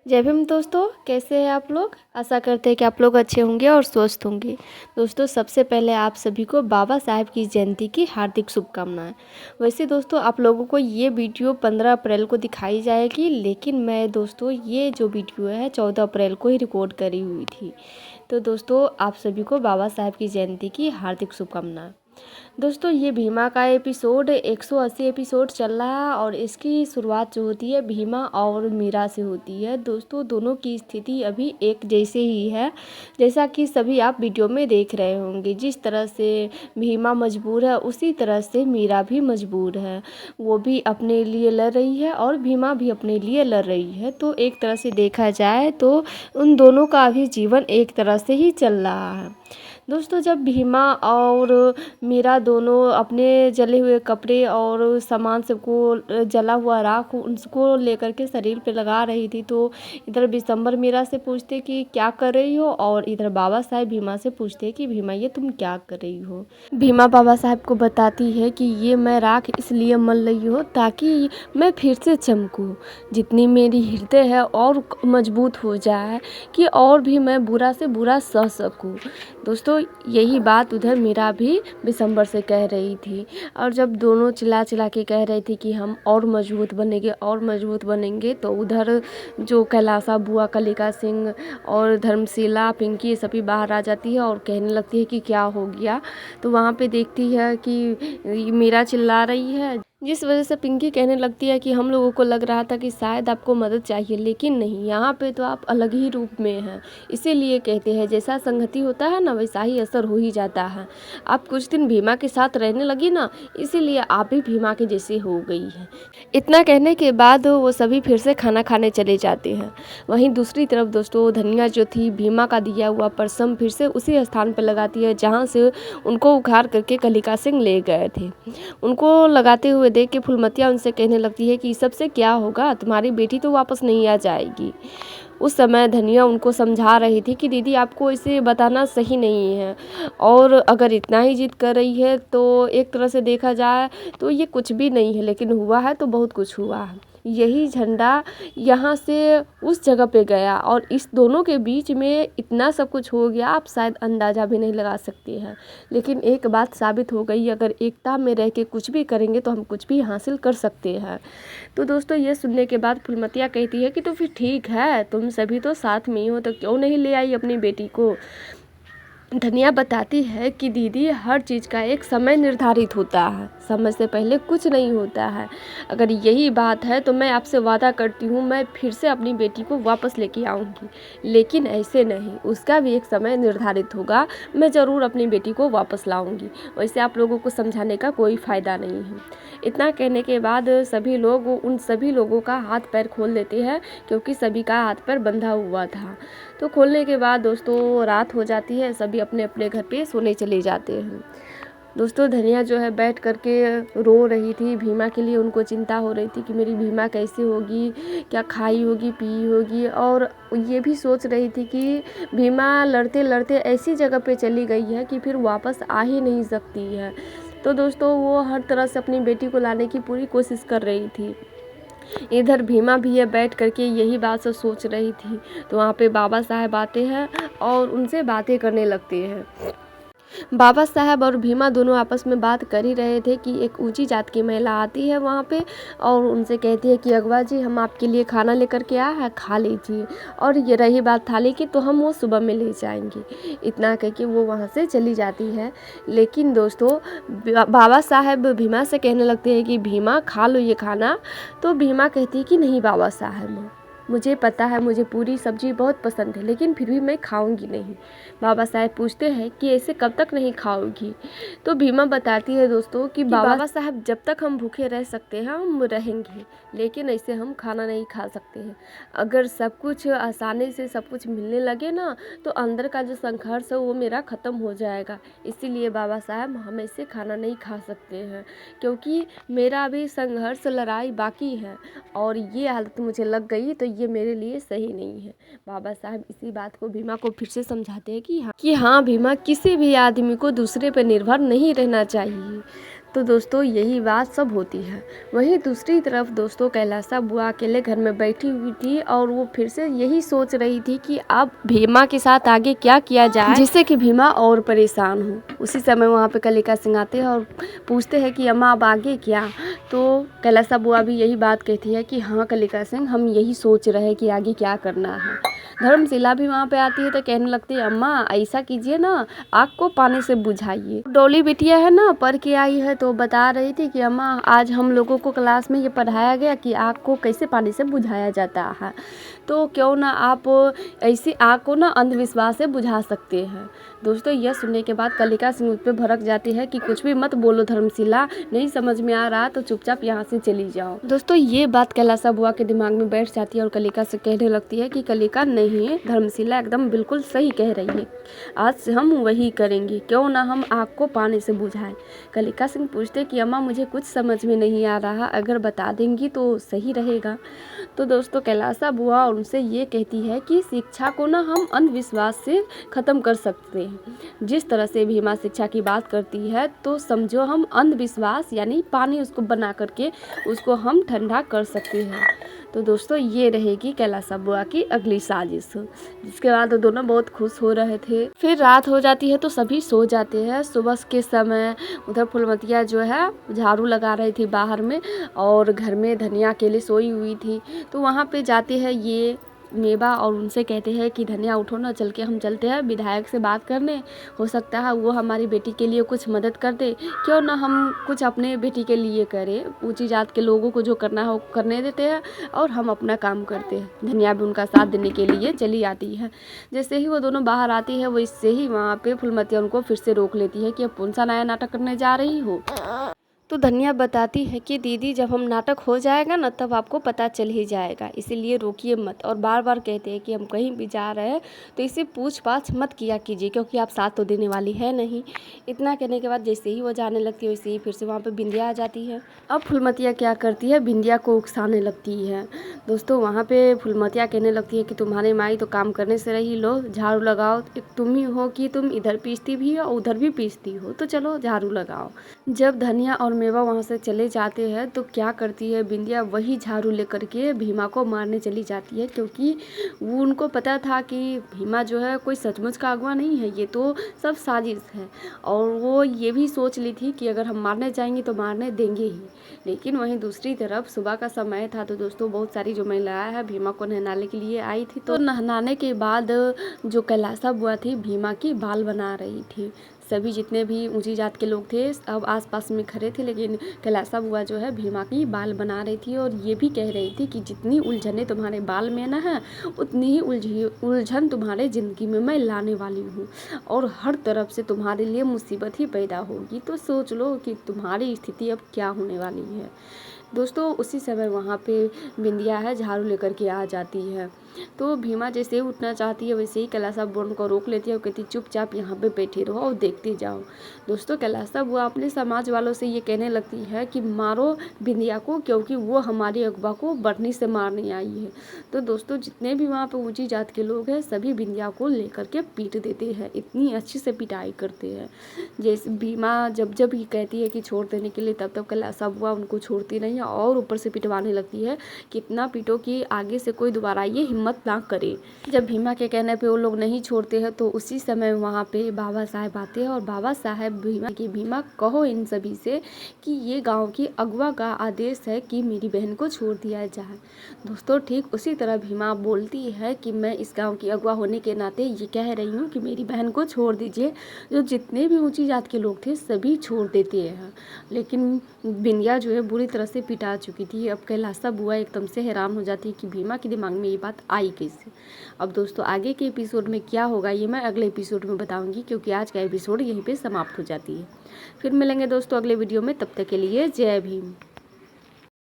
जय भीम दोस्तों, कैसे हैं आप लोग। आशा करते हैं कि आप लोग अच्छे होंगे और स्वस्थ होंगे। दोस्तों, सबसे पहले आप सभी को बाबा साहब की जयंती की हार्दिक शुभकामनाएं। वैसे दोस्तों, आप लोगों को ये वीडियो 15 अप्रैल को दिखाई जाएगी, लेकिन मैं दोस्तों ये जो वीडियो है 14 अप्रैल को ही रिकॉर्ड करी हुई थी। तो दोस्तों, आप सभी को बाबा साहब की जयंती की हार्दिक शुभकामनाएं। दोस्तों, ये भीमा का एपिसोड 180 एपिसोड चल रहा है और इसकी शुरुआत जो होती है भीमा और मीरा से होती है। दोस्तों, दोनों की स्थिति अभी एक जैसे ही है, जैसा कि सभी आप वीडियो में देख रहे होंगे। जिस तरह से भीमा मजबूर है, उसी तरह से मीरा भी मजबूर है। वो भी अपने लिए लड़ रही है और भीमा भी अपने लिए लड़ रही है। तो एक तरह से देखा जाए तो उन दोनों का भी जीवन एक तरह से ही चल रहा है। दोस्तों, जब भीमा और मीरा दोनों अपने जले हुए कपड़े और सामान सबको जला हुआ राख उसको लेकर के शरीर पे लगा रही थी, तो इधर विशंबर मीरा से पूछते कि क्या कर रही हो, और इधर बाबा साहब भीमा से पूछते कि भीमा ये तुम क्या कर रही हो। भीमा बाबा साहब को बताती है कि ये मैं राख इसलिए मल रही हूँ ताकि मैं फिर से चमकूँ, जितनी मेरी हृदय है और मजबूत हो जाए कि और भी मैं बुरा से बुरा सह सकूँ। दोस्तों, यही बात उधर मीरा भी विशंबर से कह रही थी, और जब दोनों चिल्ला चिल्ला के कह रही थी कि हम और मजबूत बनेंगे और मजबूत बनेंगे, तो उधर जो कैलासा बुआ, कलिका सिंह और धर्मशिला, पिंकी ये सभी बाहर आ जाती है और कहने लगती है कि क्या हो गया। तो वहाँ पे देखती है कि मीरा चिल्ला रही है, जिस वजह से पिंकी कहने लगती है कि हम लोगों को लग रहा था कि शायद आपको मदद चाहिए, लेकिन नहीं, यहाँ पे तो आप अलग ही रूप में हैं। इसीलिए कहते हैं जैसा संगति होता है ना, वैसा ही असर हो ही जाता है। आप कुछ दिन भीमा के साथ रहने लगी ना, इसीलिए आप भी भीमा के जैसी हो गई है। इतना कहने के बाद वो सभी फिर से खाना खाने चले जाते हैं। वहीं दूसरी तरफ दोस्तों, धनिया जो थी भीमा का दिया हुआ परसम फिर से उसी स्थान पर लगाती है जहाँ से उनको उखाड़ करके कलिका सिंह ले गए थे। उनको लगाते हुए देख के फूलमतिया उनसे कहने लगती है कि सबसे क्या होगा, तुम्हारी बेटी तो वापस नहीं आ जाएगी। उस समय धनिया उनको समझा रही थी कि दीदी आपको इसे बताना सही नहीं है, और अगर इतना ही जिद कर रही है तो एक तरह से देखा जाए तो ये कुछ भी नहीं है, लेकिन हुआ है तो बहुत कुछ हुआ है। यही झंडा यहाँ से उस जगह पे गया और इस दोनों के बीच में इतना सब कुछ हो गया, आप शायद अंदाज़ा भी नहीं लगा सकते हैं। लेकिन एक बात साबित हो गई, अगर एकता में रह के कुछ भी करेंगे तो हम कुछ भी हासिल कर सकते हैं। तो दोस्तों, ये सुनने के बाद फूलमतिया कहती है कि तो फिर ठीक है, तुम सभी तो साथ में ही हो, तो क्यों नहीं ले आई अपनी बेटी को। धनिया बताती है कि दीदी, हर चीज़ का एक समय निर्धारित होता है, समय से पहले कुछ नहीं होता है। अगर यही बात है तो मैं आपसे वादा करती हूँ, मैं फिर से अपनी बेटी को वापस लेके आऊँगी, लेकिन ऐसे नहीं, उसका भी एक समय निर्धारित होगा। मैं ज़रूर अपनी बेटी को वापस लाऊँगी। वैसे आप लोगों को समझाने का कोई फ़ायदा नहीं है। इतना कहने के बाद सभी लोग उन सभी लोगों का हाथ पैर खोल देते हैं, क्योंकि सभी का हाथ पैर बंधा हुआ था। तो खोलने के बाद दोस्तों रात हो जाती है, सभी अपने अपने घर पे सोने चले जाते हैं। दोस्तों, धनिया जो है बैठ करके रो रही थी भीमा के लिए। उनको चिंता हो रही थी कि मेरी भीमा कैसे होगी, क्या खाई होगी, पी होगी, और ये भी सोच रही थी कि भीमा लड़ते लड़ते ऐसी जगह पे चली गई है कि फिर वापस आ ही नहीं सकती है। तो दोस्तों, वो हर तरह से अपनी बेटी को लाने की पूरी कोशिश कर रही थी। इधर भीमा भी है बैठ करके यही बात सब सोच रही थी। तो वहाँ पे बाबा साहब आते हैं और उनसे बातें करने लगते हैं। बाबा साहब और भीमा दोनों आपस में बात कर ही रहे थे कि एक ऊंची जात की महिला आती है वहाँ पे और उनसे कहती है कि अगवा जी, हम आपके लिए खाना लेकर के आए हैं, खा लीजिए, और ये रही बात थाली की तो हम वो सुबह में ले जाएंगे। इतना कह के वो वहाँ से चली जाती है। लेकिन दोस्तों, बाबा साहब भीमा से कहने लगते हैं कि भीमा खा लो ये खाना। तो भीमा कहती है कि नहीं बाबा साहब, मुझे पता है मुझे पूरी सब्जी बहुत पसंद है, लेकिन फिर भी मैं खाऊंगी नहीं। बाबा साहब पूछते हैं कि ऐसे कब तक नहीं खाओगी। तो भीमा बताती है दोस्तों कि बाबा साहब, जब तक हम भूखे रह सकते हैं हम रहेंगे, लेकिन ऐसे हम खाना नहीं खा सकते हैं। अगर सब कुछ आसानी से सब कुछ मिलने लगे ना, तो अंदर का जो संघर्ष है वो मेरा ख़त्म हो जाएगा। इसीलिए बाबा साहब, हम ऐसे खाना नहीं खा सकते हैं, क्योंकि मेरा अभी संघर्ष लड़ाई बाकी है, और ये हालत मुझे लग गई तो ये मेरे लिए सही नहीं है। बाबा साहब इसी बात को भीमा को फिर से समझाते हैं कि हाँ भीमा, किसी भी आदमी को दूसरे पर निर्भर नहीं रहना चाहिए। तो दोस्तों यही बात सब होती है। वहीं दूसरी तरफ दोस्तों कैलासा बुआ अकेले घर में बैठी हुई थी और वो फिर से यही सोच रही थी कि अब भीमा के साथ आगे क्या किया जाए जिससे कि भीमा और परेशान हो। उसी समय वहाँ पे कलिका सिंह आते हैं और पूछते हैं कि अम्मा अब आगे क्या। तो कैलासा बुआ भी यही बात कहती है कि हाँ कलिका सिंह, हम यही सोच रहे हैं कि आगे क्या करना है। धर्मशिला भी वहाँ पे आती है तो कहने लगती है अम्मा ऐसा कीजिए ना, आग को पानी से बुझाइए। डोली बिटिया है ना, पढ़ के आई है तो बता रही थी कि अम्मा आज हम लोगों को क्लास में ये पढ़ाया गया कि आग को कैसे पानी से बुझाया जाता है, तो क्यों ना आप ऐसी आग को ना अंधविश्वास से बुझा सकते हैं। दोस्तों यह सुनने के बाद कलिका सिंह उस पर भड़क जाती है कि कुछ भी मत बोलो धर्मशिला, नहीं समझ में आ रहा तो चुपचाप यहाँ से चली जाओ। दोस्तों ये बात कैलासा बुआ के दिमाग में बैठ जाती है और कलिका से कहने लगती है कि कलिका नहीं, धर्मशिला एकदम बिल्कुल सही कह रही है, आज से हम वही करेंगे, क्यों ना हम आग को पानी से बुझाएं। कलिका सिंह पूछते कि अम्मा मुझे कुछ समझ में नहीं आ रहा, अगर बता देंगी तो सही रहेगा। तो दोस्तों कैलासा बुआ उनसे ये कहती है कि शिक्षा को ना हम अंधविश्वास से ख़त्म कर सकते हैं। जिस तरह से भीमा शिक्षा की बात करती है तो समझो हम अंधविश्वास यानी पानी उसको बना करके उसको हम ठंडा कर सकते हैं। तो दोस्तों ये रहेगी कैलासा बुआ की अगली साजिश। जिसके बाद तो दोनों बहुत खुश हो रहे थे। फिर रात हो जाती है तो सभी सो जाते हैं। सुबह के समय उधर फूलमतिया जो है झाड़ू लगा रही थी बाहर में और घर में धनिया अकेले सोई हुई थी। तो वहाँ पे जाते हैं ये मेवा और उनसे कहते हैं कि धनिया उठो ना, चल के हम चलते हैं विधायक से बात करने, हो सकता है वो हमारी बेटी के लिए कुछ मदद कर दे, क्यों ना हम कुछ अपने बेटी के लिए करें। ऊंची जात के लोगों को जो करना हो करने देते हैं और हम अपना काम करते हैं। धनिया भी उनका साथ देने के लिए चली आती है। जैसे ही वो दोनों बाहर आती है वैसे ही वहाँ पे फूलमतिया उनको फिर से रोक लेती है कि अब कौन सा नया नाटक करने जा रही हो। तो धनिया बताती है कि दीदी जब हम नाटक हो जाएगा ना तब आपको पता चल ही जाएगा, इसीलिए रोकिए मत। और बार बार कहते हैं कि हम कहीं भी जा रहे हैं तो इसे पूछ पाछ मत किया कीजिए, क्योंकि आप साथ तो देने वाली है नहीं। इतना कहने के बाद जैसे ही वो जाने लगती है वैसे ही फिर से वहाँ पे बिंदिया आ जाती है। अब फूलमतिया क्या करती है, बिंदिया को उकसाने लगती है। दोस्तों वहाँ पे फूलमतिया कहने लगती है कि तुम्हारी माई तो काम करने से रही, लो झाड़ू लगाओ, एक तुम ही हो कि तुम इधर पीसती भी हो उधर भी पीसती हो, तो चलो झाड़ू लगाओ। जब धनिया और मेवा वहाँ से चले जाते हैं तो क्या करती है बिंदिया, वही झाड़ू लेकर के भीमा को मारने चली जाती है, क्योंकि वो उनको पता था कि भीमा जो है कोई सचमुच का अगवा नहीं है, ये तो सब साजिश है। और वो ये भी सोच ली थी कि अगर हम मारने जाएंगे तो मारने देंगे ही। लेकिन वहीं दूसरी तरफ सुबह का समय था तो दोस्तों बहुत सारी जो महिलाएं हैं भीमा को नहलाने के लिए आई थी। तो नहलाने के बाद जो कैलासा बुआ थी भीमा की बाल बना रही थी। सभी जितने भी ऊंची जात के लोग थे अब आसपास में खड़े थे, लेकिन कैलासा बुआ जो है भीमा की बाल बना रही थी और ये भी कह रही थी कि जितनी उलझने तुम्हारे बाल में ना है उतनी ही उलझन तुम्हारे ज़िंदगी में मैं लाने वाली हूँ और हर तरफ से तुम्हारे लिए मुसीबत ही पैदा होगी। तो सोच लो कि तुम्हारी स्थिति अब क्या होने वाली है। दोस्तों उसी समय वहाँ पे बिंदिया है झाड़ू लेकर के आ जाती है। तो भीमा जैसे ही उठना चाहती है वैसे ही कैलासा बुआ उनको रोक लेती है और कहती चुपचाप यहाँ पे बैठे रहो और देखते जाओ। दोस्तों कैलासा बुआ अपने समाज वालों से ये कहने लगती है कि मारो बिंदिया को, क्योंकि वो हमारी अगवा को बढ़नी से मारने आई है। तो दोस्तों जितने भी वहाँ पे ऊंची जात के लोग हैं सभी बिंदिया को लेकर के पीट देते हैं, इतनी अच्छी से पिटाई करते हैं। जैसे भीमा जब जब ये कहती है कि छोड़ देने के लिए तब तब कैलासा बुआ उनको छोड़ती नहीं है और ऊपर से पिटवाने लगती है, कितना पीटो कि आगे से कोई दोबारा ये हिम्मत ना करे। जब भीमा के कहने पे वो लोग नहीं छोड़ते हैं तो उसी समय वहाँ पे बाबा साहब आते हैं और बाबा साहब भीमा कहो इन सभी से कि ये गांव की अगवा का आदेश है कि मेरी बहन को छोड़ दिया जाए। दोस्तों ठीक उसी तरह भीमा बोलती है कि मैं इस गांव की अगवा होने के नाते ये कह रही हूँ कि मेरी बहन को छोड़ दीजिए। जो जितने भी ऊंची जात के लोग थे सभी छोड़ देते हैं, लेकिन बिंदिया जो है बुरी तरह से पिटा चुकी थी। अब कैलासा बुआ एकदम से हैरान हो जाती है कि भीमा के दिमाग में ये बात आई कैसे। अब दोस्तों आगे के एपिसोड में क्या होगा ये मैं अगले एपिसोड में बताऊंगी, क्योंकि आज का एपिसोड यहीं पे समाप्त हो जाती है। फिर मिलेंगे दोस्तों अगले वीडियो में, तब तक के लिए जय भीम।